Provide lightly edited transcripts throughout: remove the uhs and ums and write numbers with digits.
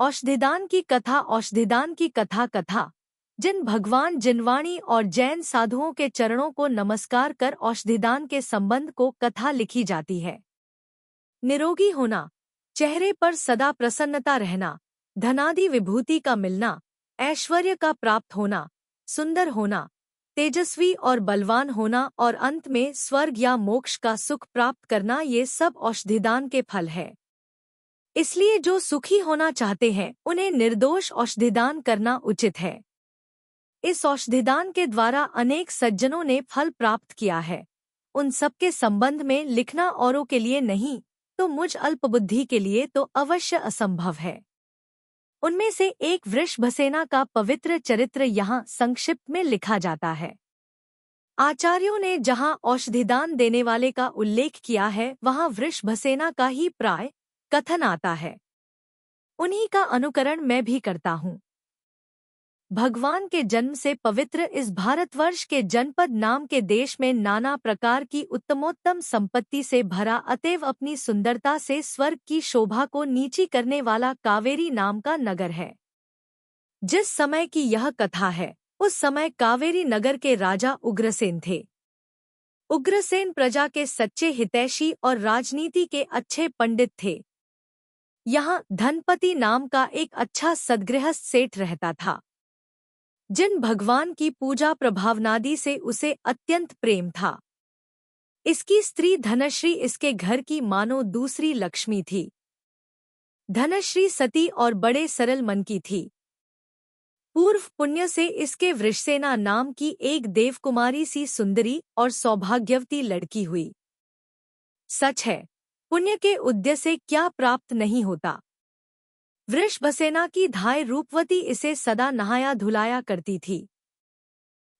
औषधिदान की कथा कथा जिन भगवान जिनवाणी और जैन साधुओं के चरणों को नमस्कार कर औषधिदान के संबंध को कथा लिखी जाती है। निरोगी होना, चेहरे पर सदा प्रसन्नता रहना, धनादि विभूति का मिलना, ऐश्वर्य का प्राप्त होना, सुंदर होना, तेजस्वी और बलवान होना और अंत में स्वर्ग या मोक्ष का सुख प्राप्त करना, ये सब औषधिदान के फल है। इसलिए जो सुखी होना चाहते हैं उन्हें निर्दोष औषधिदान करना उचित है। इस औषधिदान के द्वारा अनेक सज्जनों ने फल प्राप्त किया है। उन सबके संबंध में लिखना औरों के लिए नहीं तो मुझ अल्पबुद्धि के लिए तो अवश्य असंभव है। उनमें से एक वृषभसेना का पवित्र चरित्र यहाँ संक्षिप्त में लिखा जाता है। आचार्यों ने जहाँ औषधिदान देने वाले का उल्लेख किया है वहाँ वृषभसेना का ही प्राय कथन आता है। उन्हीं का अनुकरण मैं भी करता हूँ। भगवान के जन्म से पवित्र इस भारतवर्ष के जनपद नाम के देश में नाना प्रकार की उत्तमोत्तम संपत्ति से भरा, अतएव अपनी सुंदरता से स्वर्ग की शोभा को नीची करने वाला कावेरी नाम का नगर है। जिस समय की यह कथा है उस समय कावेरी नगर के राजा उग्रसेन थे। उग्रसेन प्रजा के सच्चे हितैषी और राजनीति के अच्छे पंडित थे। यहाँ धनपति नाम का एक अच्छा सद्गृहस्थ सेठ रहता था, जिन भगवान की पूजा प्रभावनादि से उसे अत्यंत प्रेम था। इसकी स्त्री धनश्री इसके घर की मानो दूसरी लक्ष्मी थी। धनश्री सती और बड़े सरल मन की थी। पूर्व पुण्य से इसके वृषसेना नाम की एक देवकुमारी सी सुंदरी और सौभाग्यवती लड़की हुई। सच है, पुण्य के उद्देश्य से क्या प्राप्त नहीं होता। वृषभसेना की धाय रूपवती इसे सदा नहाया धुलाया करती थी।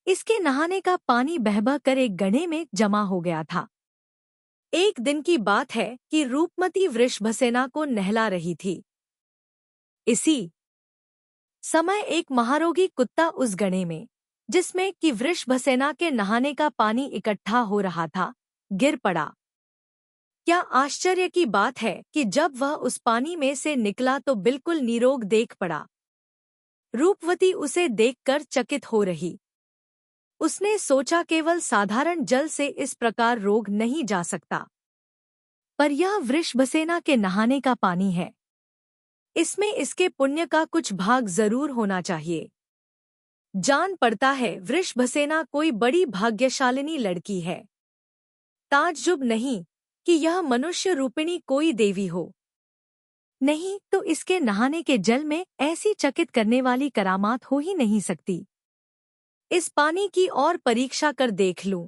इसके नहाने का पानी बह बह कर एक गड्ढे में जमा हो गया था। एक दिन की बात है कि रूपमती वृषभसेना को नहला रही थी। इसी समय एक महारोगी कुत्ता उस गड्ढे में, जिसमें कि वृषभसेना के नहाने का पानी इकट्ठा हो रहा था, गिर पड़ा। क्या आश्चर्य की बात है कि जब वह उस पानी में से निकला तो बिल्कुल निरोग देख पड़ा। रूपवती उसे देखकर चकित हो रही। उसने सोचा केवल साधारण जल से इस प्रकार रोग नहीं जा सकता, पर यह वृषभसेना के नहाने का पानी है। इसमें इसके पुण्य का कुछ भाग जरूर होना चाहिए। जान पड़ता है वृषभसेना कोई बड़ी भाग्यशालिनी लड़की है। ताज्जुब नहीं कि यह मनुष्य रूपिणी कोई देवी हो। नहीं तो इसके नहाने के जल में ऐसी चकित करने वाली करामात हो ही नहीं सकती। इस पानी की और परीक्षा कर देख लूं,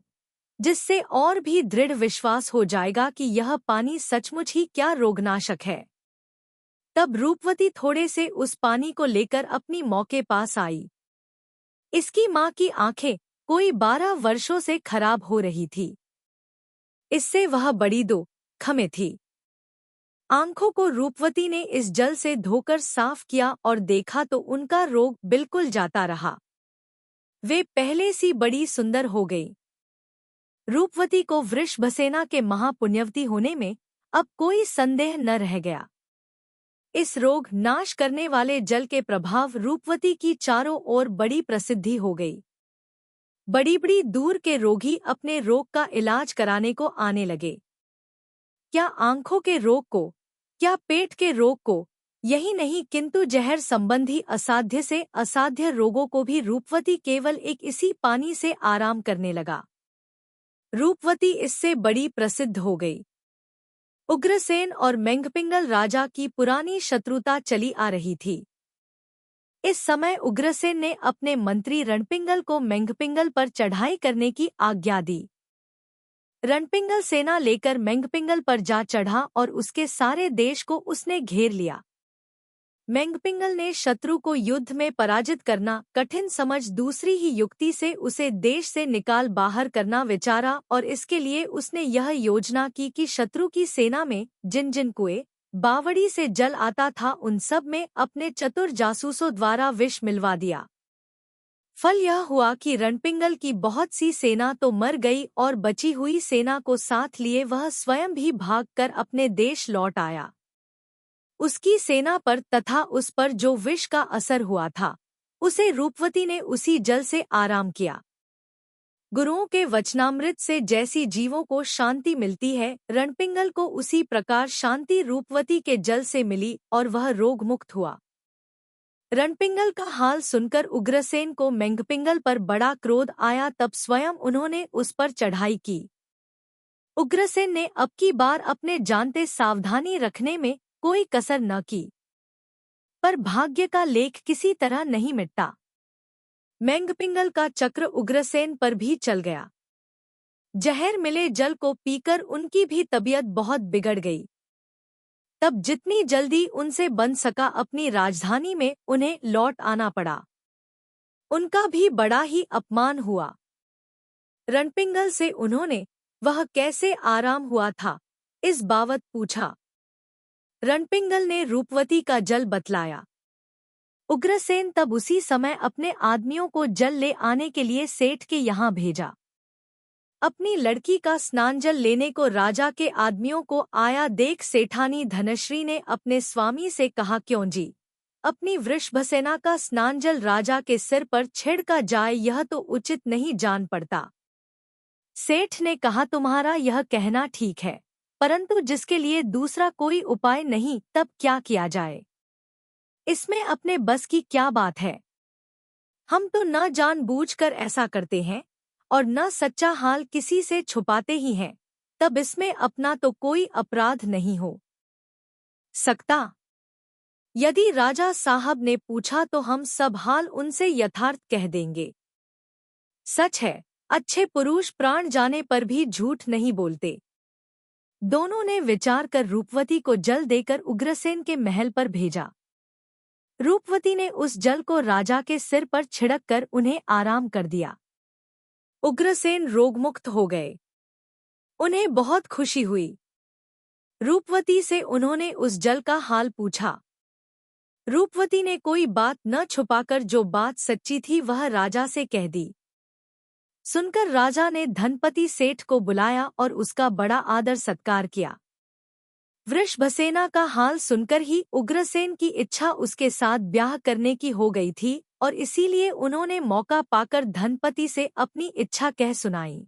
जिससे और भी दृढ़ विश्वास हो जाएगा कि यह पानी सचमुच ही क्या रोगनाशक है। तब रूपवती थोड़े से उस पानी को लेकर अपनी मां के पास आई। इसकी मां की आंखें कोई 12 वर्षों से खराब हो रही थी। इससे वह बड़ी दो खमे थी। आंखों को रूपवती ने इस जल से धोकर साफ किया और देखा तो उनका रोग बिल्कुल जाता रहा। वे पहले सी बड़ी सुंदर हो गई। रूपवती को वृषभसेना के महापुण्यवती होने में अब कोई संदेह न रह गया। इस रोग नाश करने वाले जल के प्रभाव रूपवती की चारों ओर बड़ी प्रसिद्धि हो गई। बड़ी बड़ी दूर के रोगी अपने रोग का इलाज कराने को आने लगे। क्या आंखों के रोग को, क्या पेट के रोग को, यही नहीं किंतु जहर संबंधी असाध्य से असाध्य रोगों को भी रूपवती केवल एक इसी पानी से आराम करने लगा। रूपवती इससे बड़ी प्रसिद्ध हो गई। उग्रसेन और मेंघपिंगल राजा की पुरानी शत्रुता चली आ रही थी। इस समय उग्रसेन ने अपने मंत्री रणपिंगल को मेंघपिंगल पर चढ़ाई करने की आज्ञा दी। रणपिंगल सेना लेकर मेंघपिंगल पर जा चढ़ा और उसके सारे देश को उसने घेर लिया। मेंघपिंगल ने शत्रु को युद्ध में पराजित करना कठिन समझ दूसरी ही युक्ति से उसे देश से निकाल बाहर करना विचारा और इसके लिए उसने यह योजना की कि शत्रु की सेना में जिन जिन कुएं बावड़ी से जल आता था उन सब में अपने चतुर जासूसों द्वारा विष मिलवा दिया। फल यह हुआ कि रणपिंगल की बहुत सी सेना तो मर गई और बची हुई सेना को साथ लिए वह स्वयं भी भागकर अपने देश लौट आया। उसकी सेना पर तथा उस पर जो विष का असर हुआ था, उसे रूपवती ने उसी जल से आराम किया। गुरुओं के वचनामृत से जैसी जीवों को शांति मिलती है, रणपिंगल को उसी प्रकार शांति रूपवती के जल से मिली और वह रोग मुक्त हुआ। रणपिंगल का हाल सुनकर उग्रसेन को मेंगपिंगल पर बड़ा क्रोध आया, तब स्वयं उन्होंने उस पर चढ़ाई की। उग्रसेन ने अब की बार अपने जानते सावधानी रखने में कोई कसर न की, पर भाग्य का लेख किसी तरह नहीं मिटता। मेंगपिंगल का चक्र उग्रसेन पर भी चल गया। जहर मिले जल को पीकर उनकी भी तबीयत बहुत बिगड़ गई। तब जितनी जल्दी उनसे बन सका अपनी राजधानी में उन्हें लौट आना पड़ा। उनका भी बड़ा ही अपमान हुआ। रणपिंगल से उन्होंने वह कैसे आराम हुआ था, इस बाबत पूछा। रणपिंगल ने रूपवती का जल बतलाया। उग्रसेन तब उसी समय अपने आदमियों को जल ले आने के लिए सेठ के यहाँ भेजा। अपनी लड़की का स्नानजल लेने को राजा के आदमियों को आया देख सेठानी धनश्री ने अपने स्वामी से कहा, क्यों जी, अपनी वृषभसेना का स्नानजल राजा के सिर पर छिड़का जाए, यह तो उचित नहीं जान पड़ता। सेठ ने कहा, तुम्हारा यह कहना ठीक है, परंतु जिसके लिए दूसरा कोई उपाय नहीं, तब क्या किया जाए? इसमें अपने बस की क्या बात है? हम तो न जानबूझकर ऐसा करते हैं और न सच्चा हाल किसी से छुपाते ही हैं, तब इसमें अपना तो कोई अपराध नहीं हो सकता। यदि राजा साहब ने पूछा तो हम सब हाल उनसे यथार्थ कह देंगे। सच है, अच्छे पुरुष प्राण जाने पर भी झूठ नहीं बोलते। दोनों ने विचार कर रूपवती को जल देकर उग्रसेन के महल पर भेजा। रूपवती ने उस जल को राजा के सिर पर छिड़क कर उन्हें आराम कर दिया। उग्रसेन रोगमुक्त हो गए। उन्हें बहुत खुशी हुई। रूपवती से उन्होंने उस जल का हाल पूछा। रूपवती ने कोई बात न छुपाकर जो बात सच्ची थी वह राजा से कह दी। सुनकर राजा ने धनपति सेठ को बुलाया और उसका बड़ा आदर सत्कार किया। वृषभसेना का हाल सुनकर ही उग्रसेन की इच्छा उसके साथ ब्याह करने की हो गई थी और इसीलिए उन्होंने मौका पाकर धनपति से अपनी इच्छा कह सुनाई।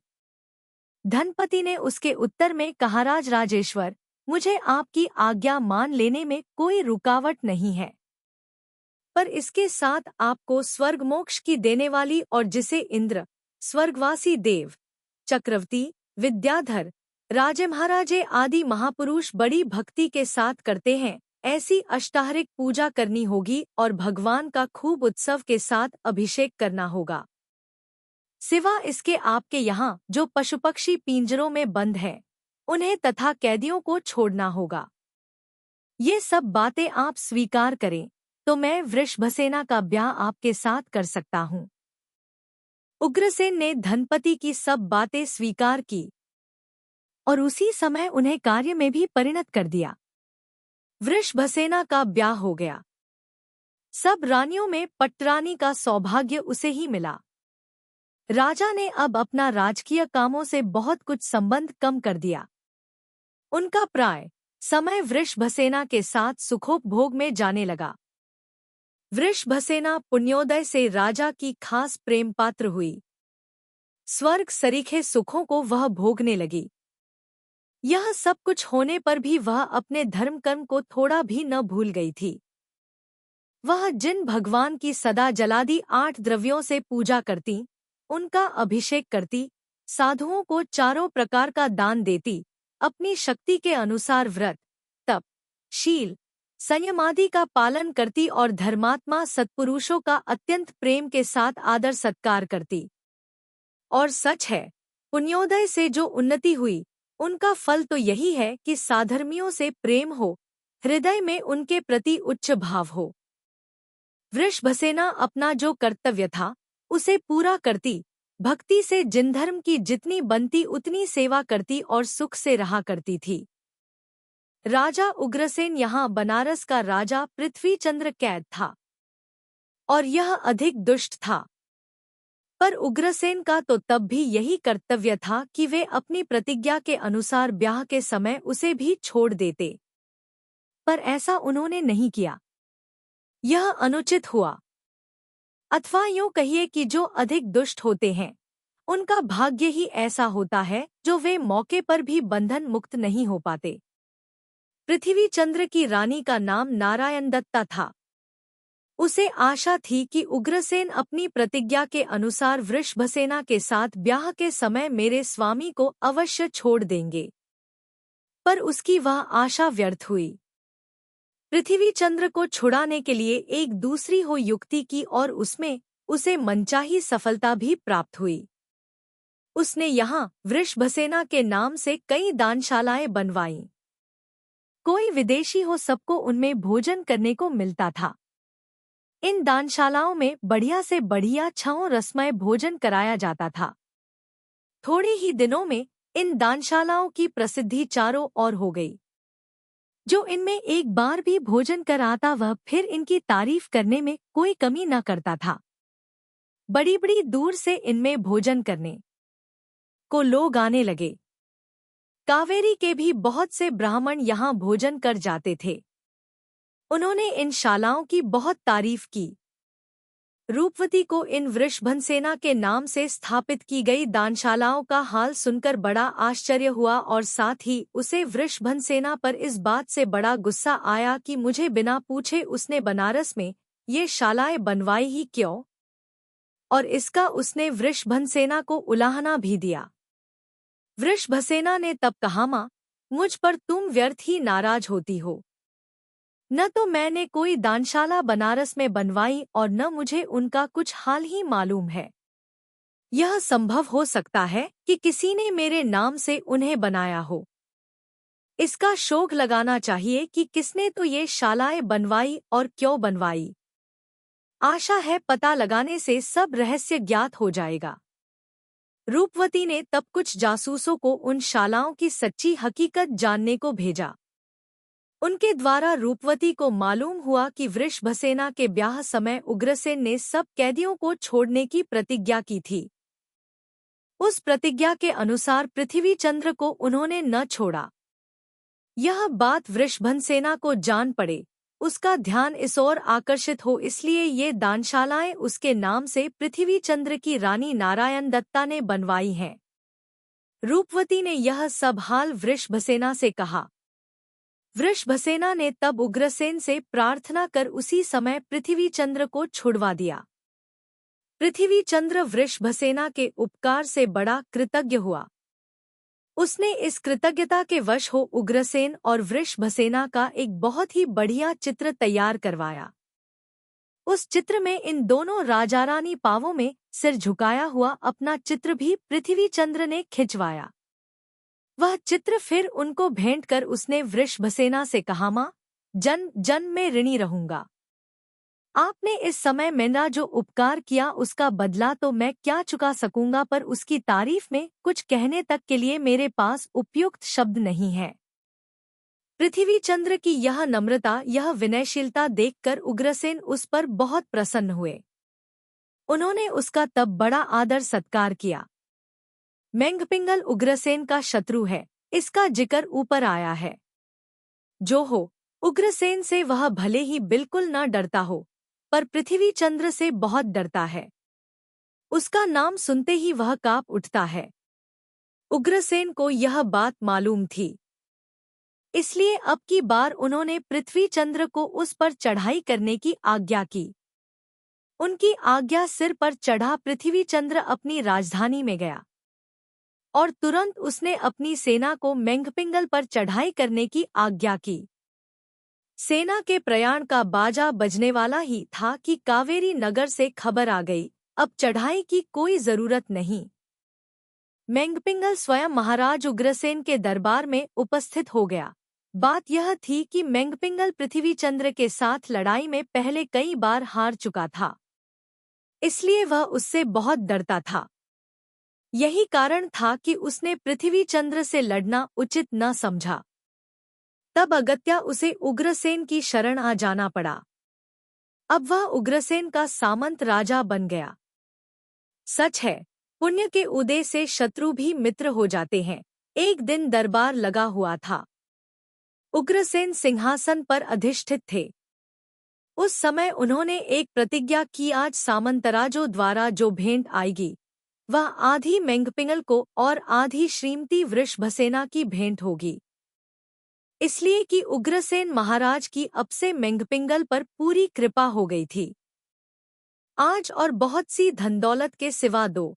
धनपति ने उसके उत्तर में कहा, राजेश्वर, मुझे आपकी आज्ञा मान लेने में कोई रुकावट नहीं है, पर इसके साथ आपको स्वर्ग मोक्ष की देने वाली और जिसे इंद्र, स्वर्गवासी देव, चक्रवर्ती, विद्याधर, राजे महाराजे आदि महापुरुष बड़ी भक्ति के साथ करते हैं, ऐसी अष्टाहरिक पूजा करनी होगी और भगवान का खूब उत्सव के साथ अभिषेक करना होगा। सिवा इसके आपके यहाँ जो पशु पक्षी पिंजरों में बंद हैं, उन्हें तथा कैदियों को छोड़ना होगा। ये सब बातें आप स्वीकार करें तो मैं वृषभसेना का ब्याह आपके साथ कर सकता हूँ। उग्रसेन ने धनपति की सब बातें स्वीकार की और उसी समय उन्हें कार्य में भी परिणत कर दिया। वृषभसेना का ब्याह हो गया। सब रानियों में पट्टरानी का सौभाग्य उसे ही मिला। राजा ने अब अपना राजकीय कामों से बहुत कुछ संबंध कम कर दिया। उनका प्राय समय वृषभसेना के साथ सुखोपभोग में जाने लगा। वृषभसेना पुण्योदय से राजा की खास प्रेम पात्र हुई। स्वर्ग सरीखे सुखों को वह भोगने लगी। यह सब कुछ होने पर भी वह अपने धर्म कर्म को थोड़ा भी न भूल गई थी। वह जिन भगवान की सदा जलादि 8 द्रव्यों से पूजा करती, उनका अभिषेक करती, साधुओं को चारों प्रकार का दान देती, अपनी शक्ति के अनुसार व्रत, तप, शील, संयम आदि का पालन करती और धर्मात्मा सत्पुरुषों का अत्यंत प्रेम के साथ आदर सत्कार करती। और सच है, पुण्योदय से जो उन्नति हुई, उनका फल तो यही है कि साधर्मियों से प्रेम हो, हृदय में उनके प्रति उच्च भाव हो। वृषभसेना अपना जो कर्तव्य था उसे पूरा करती, भक्ति से जिन धर्म की जितनी बनती उतनी सेवा करती और सुख से रहा करती थी। राजा उग्रसेन यहाँ बनारस का राजा पृथ्वीचंद्र कैद था और यह अधिक दुष्ट था, पर उग्रसेन का तो तब भी यही कर्तव्य था कि वे अपनी प्रतिज्ञा के अनुसार ब्याह के समय उसे भी छोड़ देते। पर ऐसा उन्होंने नहीं किया। यह अनुचित हुआ। अथवा यूं कहिए कि जो अधिक दुष्ट होते हैं उनका भाग्य ही ऐसा होता है जो वे मौके पर भी बंधन मुक्त नहीं हो पाते। पृथ्वी चंद्र की रानी का नाम नारायण दत्ता था। उसे आशा थी कि उग्रसेन अपनी प्रतिज्ञा के अनुसार वृषभसेना के साथ ब्याह के समय मेरे स्वामी को अवश्य छोड़ देंगे, पर उसकी वह आशा व्यर्थ हुई। पृथ्वी चंद्र को छुड़ाने के लिए एक दूसरी हो युक्ति की और उसमें उसे मनचाही सफलता भी प्राप्त हुई। उसने यहाँ वृषभसेना के नाम से कई दानशालाएं बनवाईं। कोई विदेशी हो सबको उनमें भोजन करने को मिलता था। इन दानशालाओं में बढ़िया से बढ़िया छहों रसमय भोजन कराया जाता था। थोड़े ही दिनों में इन दानशालाओं की प्रसिद्धि चारों ओर हो गई। जो इनमें एक बार भी भोजन कर आता वह फिर इनकी तारीफ करने में कोई कमी न करता था। बड़ी बड़ी दूर से इनमें भोजन करने को लोग आने लगे। कावेरी के भी बहुत से ब्राह्मण यहाँ भोजन कर जाते थे। उन्होंने इन शालाओं की बहुत तारीफ की। रूपवती को इन वृषभसेना के नाम से स्थापित की गई दानशालाओं का हाल सुनकर बड़ा आश्चर्य हुआ और साथ ही उसे वृषभसेना पर इस बात से बड़ा गुस्सा आया कि मुझे बिना पूछे उसने बनारस में ये शालाएं बनवाई ही क्यों, और इसका उसने वृषभसेना को उलाहना भी दिया। वृषभसेना ने तब कहा, माँ, मुझ पर तुम व्यर्थ ही नाराज होती हो। न तो मैंने कोई दानशाला बनारस में बनवाई और न मुझे उनका कुछ हाल ही मालूम है। यह संभव हो सकता है कि किसी ने मेरे नाम से उन्हें बनाया हो। इसका शोध लगाना चाहिए कि किसने तो ये शालाएं बनवाई और क्यों बनवाई। आशा है पता लगाने से सब रहस्य ज्ञात हो जाएगा। रूपवती ने तब कुछ जासूसों को उन शालाओं की सच्ची हकीकत जानने को भेजा। उनके द्वारा रूपवती को मालूम हुआ कि वृषभसेना के ब्याह समय उग्रसेन ने सब कैदियों को छोड़ने की प्रतिज्ञा की थी। उस प्रतिज्ञा के अनुसार पृथ्वी चंद्र को उन्होंने न छोड़ा। यह बात वृषभसेना को जान पड़े, उसका ध्यान इस ओर आकर्षित हो, इसलिए ये दानशालाएं उसके नाम से पृथ्वी चंद्र की रानी नारायण दत्ता ने बनवाई हैं। रूपवती ने यह सब हाल वृषभसेना से कहा। वृषभसेना ने तब उग्रसेन से प्रार्थना कर उसी समय पृथ्वी चंद्र को छुड़वा दिया। पृथ्वी चंद्र वृषभसेना के उपकार से बड़ा कृतज्ञ हुआ। उसने इस कृतज्ञता के वश हो उग्रसेन और वृषभसेना का एक बहुत ही बढ़िया चित्र तैयार करवाया। उस चित्र में इन दोनों राजा रानी पावों में सिर झुकाया हुआ अपना चित्र भी पृथ्वी चंद्र ने खिंचवाया। वह चित्र फिर उनको भेंट कर उसने वृषभसेना से कहा, माँ, जन्म जन्म में ऋणी रहूंगा। आपने इस समय मेरा जो उपकार किया उसका बदला तो मैं क्या चुका सकूंगा, पर उसकी तारीफ में कुछ कहने तक के लिए मेरे पास उपयुक्त शब्द नहीं है। पृथ्वी चंद्र की यह नम्रता, यह विनयशीलता देखकर उग्रसेन उस पर बहुत प्रसन्न हुए। उन्होंने उसका तब बड़ा आदर सत्कार किया। मेंघपिंगल उग्रसेन का शत्रु है, इसका जिक्र ऊपर आया है। जो हो, उग्रसेन से वह भले ही बिल्कुल न डरता हो, पर पृथ्वी चंद्र से बहुत डरता है। उसका नाम सुनते ही वह कांप उठता है। उग्रसेन को यह बात मालूम थी, इसलिए अब की बार उन्होंने पृथ्वी चंद्र को उस पर चढ़ाई करने की आज्ञा की। उनकी आज्ञा सिर पर चढ़ा पृथ्वी चंद्र अपनी राजधानी में गया और तुरंत उसने अपनी सेना को मेंघपिंगल पर चढ़ाई करने की आज्ञा की। सेना के प्रयाण का बाजा बजने वाला ही था कि कावेरी नगर से खबर आ गई, अब चढ़ाई की कोई जरूरत नहीं। मेंघपिंगल स्वयं महाराज उग्रसेन के दरबार में उपस्थित हो गया। बात यह थी कि मेंघपिंगल पृथ्वी चंद्र के साथ लड़ाई में पहले कई बार हार चुका था, इसलिए वह उससे बहुत डरता था। यही कारण था कि उसने पृथ्वी चंद्र से लड़ना उचित न समझा। तब अगत्या उसे उग्रसेन की शरण आ जाना पड़ा। अब वह उग्रसेन का सामंत राजा बन गया। सच है, पुण्य के उदय से शत्रु भी मित्र हो जाते हैं। एक दिन दरबार लगा हुआ था। उग्रसेन सिंहासन पर अधिष्ठित थे। उस समय उन्होंने एक प्रतिज्ञा की, आज सामंतराजों द्वारा जो भेंट आएगी वह आधी मेंगपिंगल को और आधी श्रीमती वृषभसेना की भेंट होगी, इसलिए कि उग्रसेन महाराज की अब से मेंगपिंगल पर पूरी कृपा हो गई थी। आज और बहुत सी धनदौलत के सिवा 2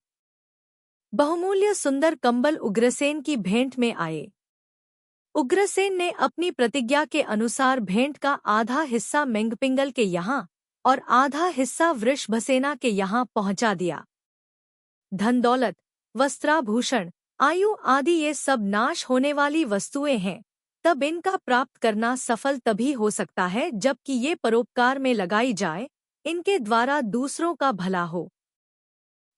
बहुमूल्य सुंदर कंबल उग्रसेन की भेंट में आए। उग्रसेन ने अपनी प्रतिज्ञा के अनुसार भेंट का आधा हिस्सा मेंगपिंगल के यहाँ और आधा हिस्सा वृषभसेना के यहाँ पहुँचा दिया। धन दौलत, वस्त्राभूषण, आयु आदि ये सब नाश होने वाली वस्तुएं हैं, तब इनका प्राप्त करना सफल तभी हो सकता है जबकि ये परोपकार में लगाई जाए, इनके द्वारा दूसरों का भला हो।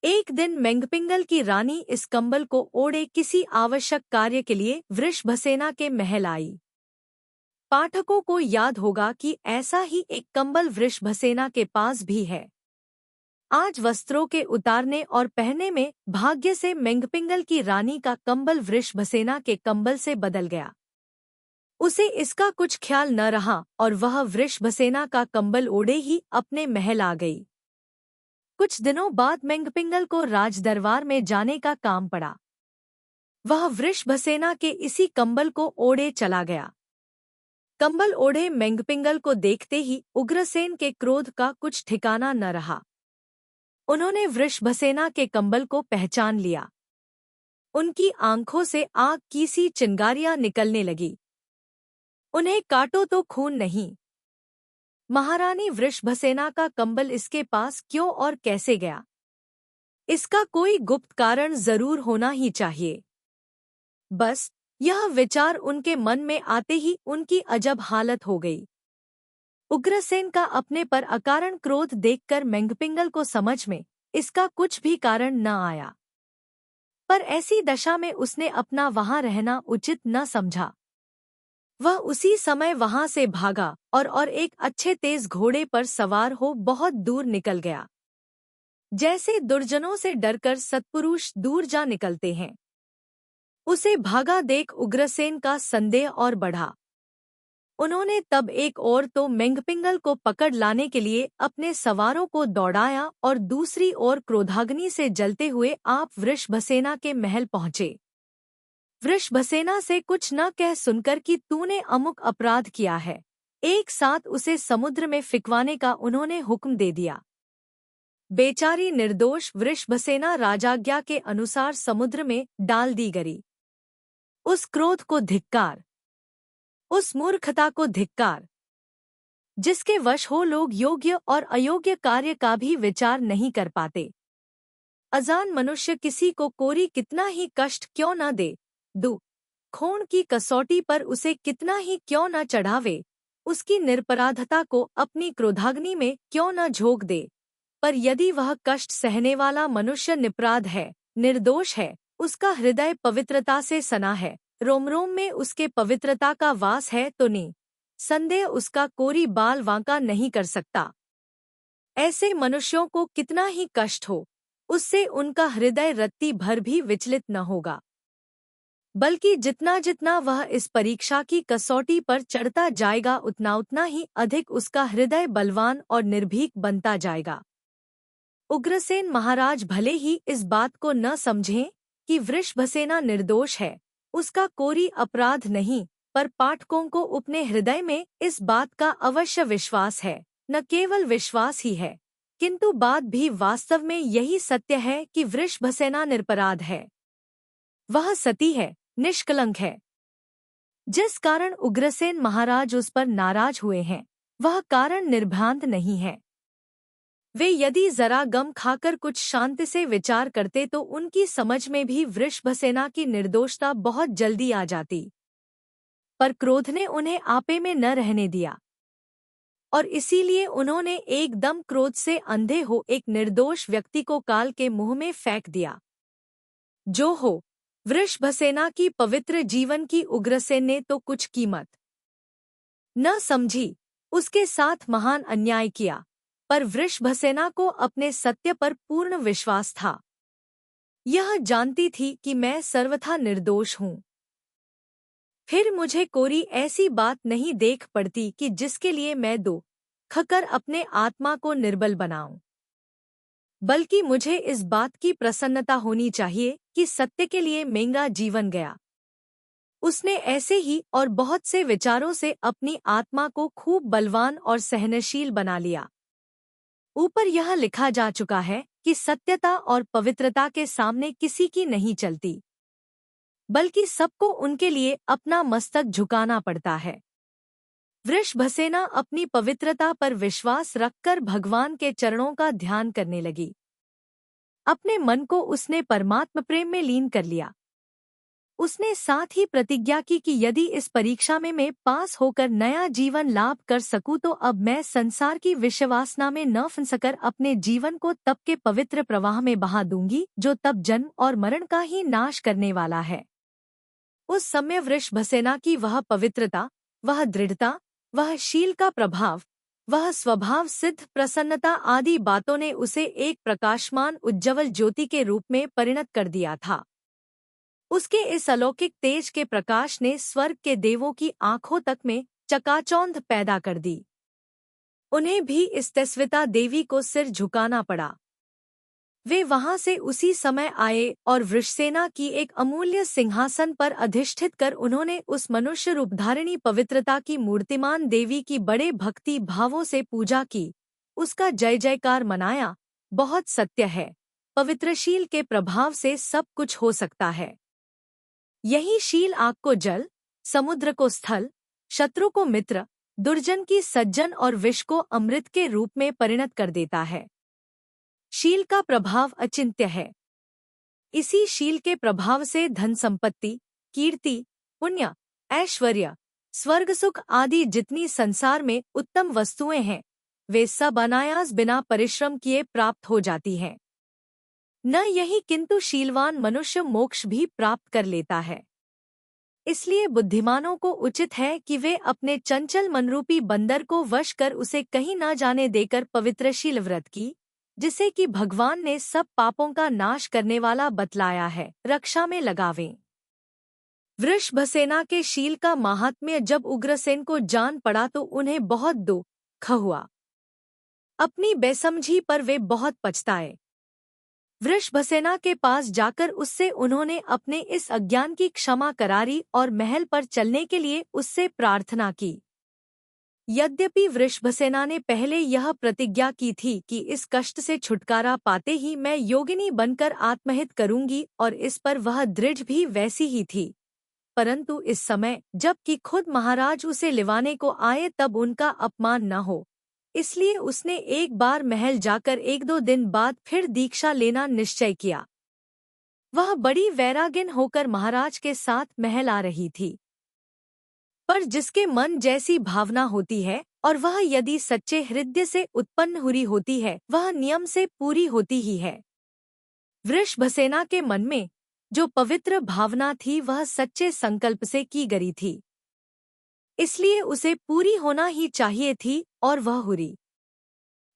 एक दिन मेंगपिंगल की रानी इस कंबल को ओढ़े किसी आवश्यक कार्य के लिए वृषभसेना के महल आई। पाठकों को याद होगा कि ऐसा ही एक कंबल वृषभसेना के पास भी है। आज वस्त्रों के उतारने और पहनने में भाग्य से मेंगपिंगल की रानी का कंबल वृषभसेना के कंबल से बदल गया। उसे इसका कुछ ख्याल न रहा और वह वृषभसेना का कंबल ओढ़े ही अपने महल आ गई। कुछ दिनों बाद मेंगपिंगल को राजदरबार में जाने का काम पड़ा। वह वृषभसेना के इसी कंबल को ओढ़े चला गया। कंबल ओढ़े मेंगपिंगल को देखते ही उग्रसेन के क्रोध का कुछ ठिकाना न रहा। उन्होंने वृषभसेना के कंबल को पहचान लिया। उनकी आंखों से आग की सी चिंगारियां निकलने लगी। उन्हें काटो तो खून नहीं। महारानी वृषभसेना का कंबल इसके पास क्यों और कैसे गया? इसका कोई गुप्त कारण जरूर होना ही चाहिए। बस यह विचार उनके मन में आते ही उनकी अजब हालत हो गई। उग्रसेन का अपने पर अकारण क्रोध देखकर मेंगपिंगल को समझ में इसका कुछ भी कारण न आया, पर ऐसी दशा में उसने अपना वहां रहना उचित न समझा। वह उसी समय वहां से भागा और एक अच्छे तेज घोड़े पर सवार हो बहुत दूर निकल गया। जैसे दुर्जनों से डरकर सत्पुरुष दूर जा निकलते हैं। उसे भागा देख उग्रसेन का संदेह और बढ़ा। उन्होंने तब एक और तो मेंगपिंगल को पकड़ लाने के लिए अपने सवारों को दौड़ाया और दूसरी ओर क्रोधाग्नि से जलते हुए आप वृषभसेना के महल पहुंचे। वृषभसेना से कुछ न कह सुनकर कि तूने अमुक अपराध किया है, एक साथ उसे समुद्र में फिकवाने का उन्होंने हुक्म दे दिया। बेचारी निर्दोष वृषभसेना राजाज्ञा के अनुसार समुद्र में डाल दी गई। उस क्रोध को धिक्कार, उस मूर्खता को धिक्कार, जिसके वश हो लोग योग्य और अयोग्य कार्य का भी विचार नहीं कर पाते। अजान मनुष्य किसी को कोरी कितना ही कष्ट क्यों न दे, दुख खून की कसौटी पर उसे कितना ही क्यों न चढ़ावे, उसकी निरपराधता को अपनी क्रोधाग्नि में क्यों न झोंक दे, पर यदि वह कष्ट सहने वाला मनुष्य निपराध है, निर्दोष है, उसका हृदय पवित्रता से सना है, रोम रोम में उसके पवित्रता का वास है, तो संदेह उसका कोरी बाल वांका नहीं कर सकता। ऐसे मनुष्यों को कितना ही कष्ट हो, उससे उनका हृदय रत्ती भर भी विचलित न होगा, बल्कि जितना जितना वह इस परीक्षा की कसौटी पर चढ़ता जाएगा उतना उतना ही अधिक उसका हृदय बलवान और निर्भीक बनता जाएगा। उग्रसेन महाराज भले ही इस बात को न समझें कि वृषभसेना निर्दोष है, उसका कोई अपराध नहीं, पर पाठकों को अपने हृदय में इस बात का अवश्य विश्वास है, न केवल विश्वास ही है, किंतु बात भी वास्तव में यही सत्य है कि वृषभसेना निरपराध है। वह सती है, निष्कलंक है। जिस कारण उग्रसेन महाराज उस पर नाराज हुए हैं, वह कारण निर्भ्रांत नहीं है। वे यदि जरा गम खाकर कुछ शांति से विचार करते तो उनकी समझ में भी वृषभसेना की निर्दोषता बहुत जल्दी आ जाती, पर क्रोध ने उन्हें आपे में न रहने दिया और इसीलिए उन्होंने एकदम क्रोध से अंधे हो एक निर्दोष व्यक्ति को काल के मुंह में फेंक दिया। जो हो, वृषभसेना की पवित्र जीवन की उग्रसेन ने तो कुछ कीमत न समझी, उसके साथ महान अन्याय किया, पर वृषभसेना को अपने सत्य पर पूर्ण विश्वास था। यह जानती थी कि मैं सर्वथा निर्दोष हूँ। फिर मुझे कोई ऐसी बात नहीं देख पड़ती कि जिसके लिए मैं दो खकर अपने आत्मा को निर्बल बनाऊं, बल्कि मुझे इस बात की प्रसन्नता होनी चाहिए कि सत्य के लिए मेरा जीवन गया। उसने ऐसे ही और बहुत से विचारों से अपनी आत्मा को खूब बलवान और सहनशील बना लिया। ऊपर यह लिखा जा चुका है कि सत्यता और पवित्रता के सामने किसी की नहीं चलती, बल्कि सबको उनके लिए अपना मस्तक झुकाना पड़ता है। वृषभसेना अपनी पवित्रता पर विश्वास रखकर भगवान के चरणों का ध्यान करने लगी। अपने मन को उसने परमात्म प्रेम में लीन कर लिया। उसने साथ ही प्रतिज्ञा की कि यदि इस परीक्षा में मैं पास होकर नया जीवन लाभ कर सकूं तो अब मैं संसार की विषवासना में न फंसकर अपने जीवन को तप के पवित्र प्रवाह में बहा दूंगी, जो तब जन्म और मरण का ही नाश करने वाला है। उस समय वृषभसेना की वह पवित्रता, वह दृढ़ता, वह शील का प्रभाव, वह स्वभाव सिद्ध प्रसन्नता आदि बातों ने उसे एक प्रकाशमान उज्ज्वल ज्योति के रूप में परिणत कर दिया था। उसके इस अलौकिक तेज के प्रकाश ने स्वर्ग के देवों की आंखों तक में चकाचौंध पैदा कर दी। उन्हें भी इस तेजस्विता देवी को सिर झुकाना पड़ा। वे वहां से उसी समय आए और वृषसेना की एक अमूल्य सिंहासन पर अधिष्ठित कर उन्होंने उस मनुष्य रूपधारिणी पवित्रता की मूर्तिमान देवी की बड़े भक्ति भावों से पूजा की, उसका जय जयकार मनाया। बहुत सत्य है, पवित्रशील के प्रभाव से सब कुछ हो सकता है। यही शील आग को जल, समुद्र को स्थल, शत्रु को मित्र, दुर्जन की सज्जन और विष को अमृत के रूप में परिणत कर देता है। शील का प्रभाव अचिंत्य है। इसी शील के प्रभाव से धन संपत्ति, कीर्ति, पुण्य, ऐश्वर्य, स्वर्ग सुख आदि जितनी संसार में उत्तम वस्तुएं हैं, वे सब अनायास बिना परिश्रम किए प्राप्त हो जाती हैं। न यही किंतु शीलवान मनुष्य मोक्ष भी प्राप्त कर लेता है। इसलिए बुद्धिमानों को उचित है कि वे अपने चंचल मनरूपी बंदर को वश कर उसे कहीं न जाने देकर पवित्रशील व्रत की, जिसे कि भगवान ने सब पापों का नाश करने वाला बतलाया है, रक्षा में लगावें। वृषभसेना के शील का महात्म्य जब उग्रसेन को जान पड़ा तो उन्हें बहुत दुख हुआ। अपनी बेसमझी पर वे बहुत पछताए। वृषभसेना के पास जाकर उससे उन्होंने अपने इस अज्ञान की क्षमा करारी और महल पर चलने के लिए उससे प्रार्थना की। यद्यपि वृषभसेना ने पहले यह प्रतिज्ञा की थी कि इस कष्ट से छुटकारा पाते ही मैं योगिनी बनकर आत्महित करूंगी, और इस पर वह दृढ़ भी वैसी ही थी, परंतु इस समय जबकि खुद महाराज उसे लिवाने को आए तब उनका अपमान न हो, इसलिए उसने एक बार महल जाकर 1-2 दिन बाद फिर दीक्षा लेना निश्चय किया। वह बड़ी वैरागिन होकर महाराज के साथ महल आ रही थी, पर जिसके मन जैसी भावना होती है और वह यदि सच्चे हृदय से उत्पन्न हुई होती है, वह नियम से पूरी होती ही है। वृषभसेना के मन में जो पवित्र भावना थी वह सच्चे संकल्प से की गई थी, इसलिए उसे पूरी होना ही चाहिए थी, और वह हुई।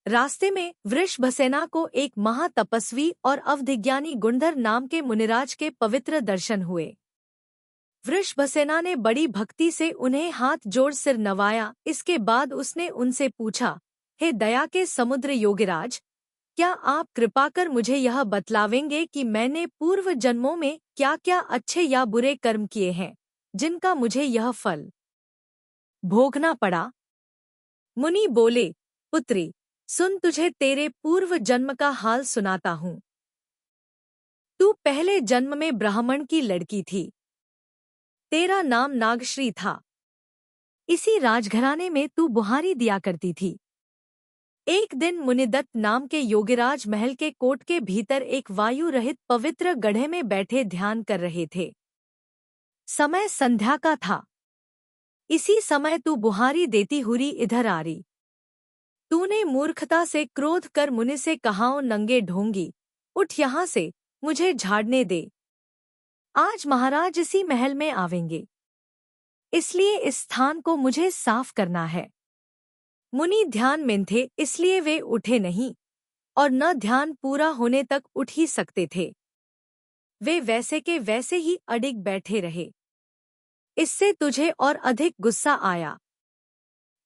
रास्ते में वृषभसेना को एक महातपस्वी और अवधिज्ञानी गुणधर नाम के मुनिराज के पवित्र दर्शन हुए। वृषभसेना ने बड़ी भक्ति से उन्हें हाथ जोड़ सिर नवाया। इसके बाद उसने उनसे पूछा, हे दया के समुद्र योगिराज, क्या आप कृपा कर मुझे यह बतलावेंगे कि मैंने पूर्व जन्मों में क्या क्या अच्छे या बुरे कर्म किए हैं, जिनका मुझे यह फल भोगना पड़ा? मुनि बोले, पुत्री, सुन, तुझे तेरे पूर्व जन्म का हाल सुनाता हूँ। तू पहले जन्म में ब्राह्मण की लड़की थी। तेरा नाम नागश्री था। इसी राजघराने में तू बुहारी दिया करती थी। एक दिन मुनिदत्त नाम के योगिराज महल के कोट के भीतर एक वायु रहित पवित्र गड्ढे में बैठे ध्यान कर रहे थे। समय संध्या का था। इसी समय तू बुहारी देती हुई इधर आ रही। तूने मूर्खता से क्रोध कर मुनि से कहा, ओ नंगे ढोंगी, उठ यहाँ से, मुझे झाड़ने दे। आज महाराज इसी महल में आवेंगे, इसलिए इस स्थान को मुझे साफ करना है। मुनि ध्यान में थे, इसलिए वे उठे नहीं, और न ध्यान पूरा होने तक उठ ही सकते थे। वे वैसे के वैसे ही अडिग बैठे रहे। इससे तुझे और अधिक गुस्सा आया।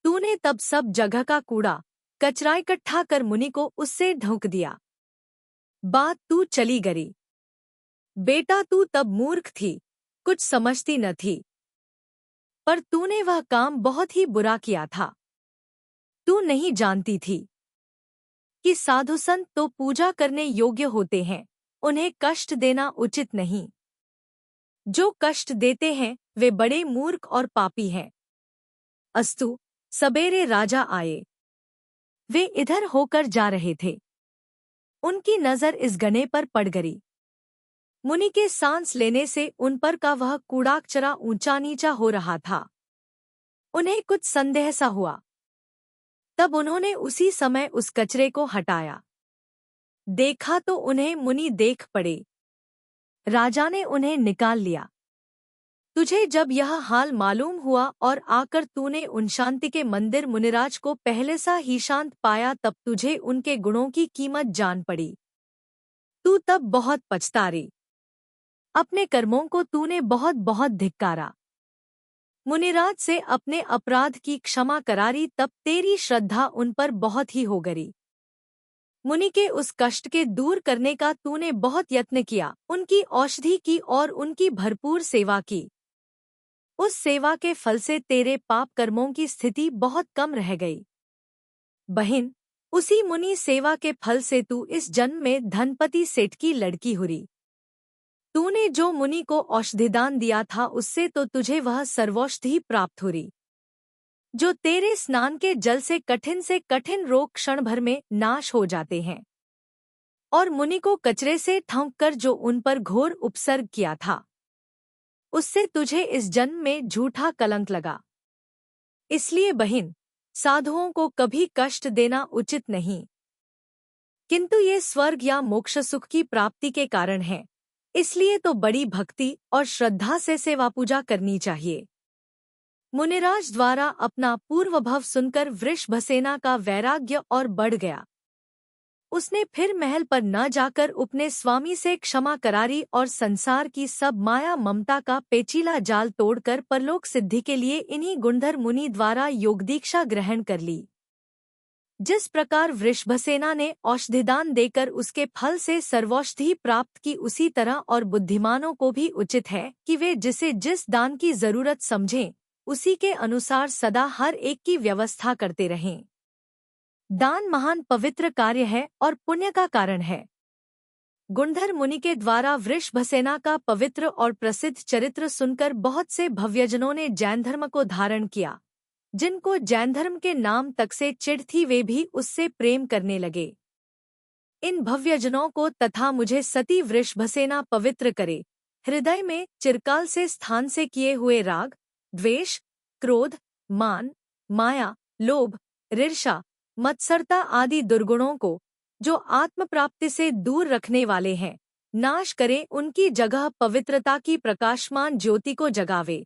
तूने तब सब जगह का कूड़ा कचरा इकट्ठा कर मुनि को उससे ढोक दिया। बात तू चली गई। बेटा तू तब मूर्ख थी, कुछ समझती न थी, पर तूने वह काम बहुत ही बुरा किया था। तू नहीं जानती थी कि साधु संत तो पूजा करने योग्य होते हैं, उन्हें कष्ट देना उचित नहीं। जो कष्ट देते हैं वे बड़े मूर्ख और पापी हैं। अस्तु, सबेरे राजा आए। वे इधर होकर जा रहे थे। उनकी नजर इस गणे पर पड़ गई। मुनि के सांस लेने से उन पर का वह कूड़ाकचरा ऊंचा नीचा हो रहा था। उन्हें कुछ संदेह सा हुआ। तब उन्होंने उसी समय उस कचरे को हटाया। देखा तो उन्हें मुनि देख पड़े। राजा ने उन्हें निकाल लिया। तुझे जब यह हाल मालूम हुआ और आकर तूने उन शांति के मंदिर मुनिराज को पहले सा ही शांत पाया, तब तुझे उनके गुणों की कीमत जान पड़ी। तू तब बहुत पछतारी। अपने कर्मों को तूने बहुत बहुत धिक्कारा। मुनिराज से अपने अपराध की क्षमा करारी, तब तेरी श्रद्धा उन पर बहुत ही हो गई। मुनि के उस कष्ट के दूर करने का तूने बहुत यत्न किया, उनकी औषधि की और उनकी भरपूर सेवा की। उस सेवा के फल से तेरे पाप कर्मों की स्थिति बहुत कम रह गई। बहन, उसी मुनि सेवा के फल से तू इस जन्म में धनपति सेठ की लड़की हुई। तूने जो मुनि को औषधिदान दिया था उससे तो तुझे वह सर्वौषधि प्राप्त हुई, जो तेरे स्नान के जल से कठिन रोग क्षण भर में नाश हो जाते हैं। और मुनि को कचरे से ठौंक कर जो उन पर घोर उपसर्ग किया था, उससे तुझे इस जन्म में झूठा कलंक लगा। इसलिए बहिन, साधुओं को कभी कष्ट देना उचित नहीं, किंतु ये स्वर्ग या मोक्ष सुख की प्राप्ति के कारण है। इसलिए तो बड़ी भक्ति और श्रद्धा से सेवा पूजा करनी चाहिए। मुनिराज द्वारा अपना पूर्वभव सुनकर वृषभसेना का वैराग्य और बढ़ गया। उसने फिर महल पर न जाकर अपने स्वामी से क्षमा करारी और संसार की सब माया ममता का पेचीला जाल तोड़कर परलोक सिद्धि के लिए इन्हीं गुणधर मुनि द्वारा योगदीक्षा ग्रहण कर ली। जिस प्रकार वृषभसेना ने औषधिदान देकर उसके फल से सर्वौषधि प्राप्त की, उसी तरह और बुद्धिमानों को भी उचित है कि वे जिसे जिस दान की जरूरत समझें उसी के अनुसार सदा हर एक की व्यवस्था करते रहें। दान महान पवित्र कार्य है और पुण्य का कारण है। गुणधर मुनि के द्वारा वृषभसेना का पवित्र और प्रसिद्ध चरित्र सुनकर बहुत से भव्यजनों ने जैन धर्म को धारण किया। जिनको जैन धर्म के नाम तक से चिढ़ थी, वे भी उससे प्रेम करने लगे। इन भव्यजनों को तथा मुझे सती वृषभसेना पवित्र करे। हृदय में चिरकाल से स्थान से किए हुए राग, द्वेष, क्रोध, मान, माया, लोभ, ईर्ष्या, मत्सरता आदि दुर्गुणों को, जो आत्म प्राप्ति से दूर रखने वाले हैं, नाश करे। उनकी जगह पवित्रता की प्रकाशमान ज्योति को जगावे।